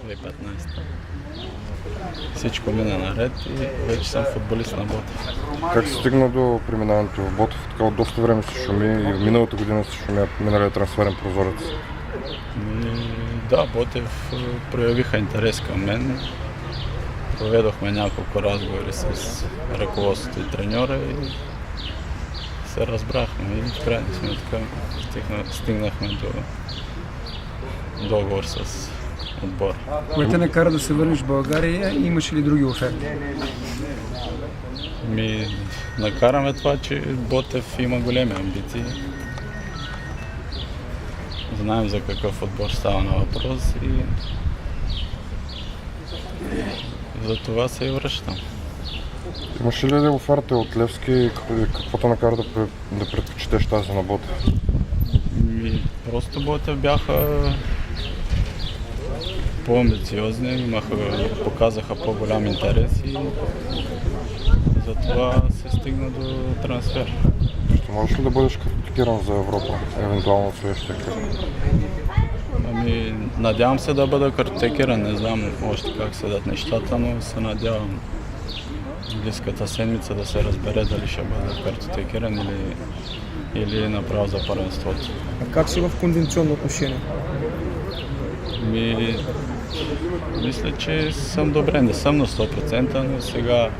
2015. Всичко мина наред и вече съм футболист на Ботев. Как се стигна до преминаването в Ботев? Така от доста време се шуми и миналата година се шумя миналия трансферен прозорец. Да, Ботев проявиха интерес към мен. Проведохме няколко разговори с ръководството и треньора и се разбрахме и в крайна сметка стигнахме до договор с отбора. Кое те накара да се върнеш в България и имаш ли други оферти? Накараме това, че Ботев има големи амбиции. Знаем за какъв отбор става на въпрос и за това се и връщам. Имаш ли оферта от Левски и какво те накара да предпочиташ тази на Ботев? Просто Ботев бяха по-амбициозни, показаха по-голям интерес и затова се стигна до трансфер. Ще можеш ли да бъдеш квалифициран за Европа, евентуално в следващия кръг? Надявам се да бъда картотекиран, не знам още как седат нещата, но се надявам близката седмица да се разбере дали ще бъда картотекиран или направо за първенството. А как си в кондиционно отношение? Мисля, че съм добре, не съм на 100%, но сега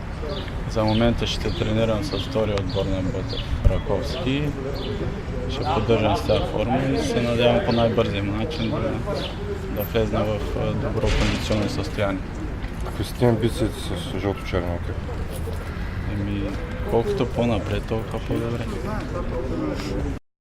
за момента ще тренирам с втория отбор на Ботев, Раковски. Ще поддържам с тази форма и се надявам по най-бързия начин да влезна в добро кондиционно състояние. Какви са ти амбициите с жълто-черния екип? Колкото по-напред, толкова по-добре.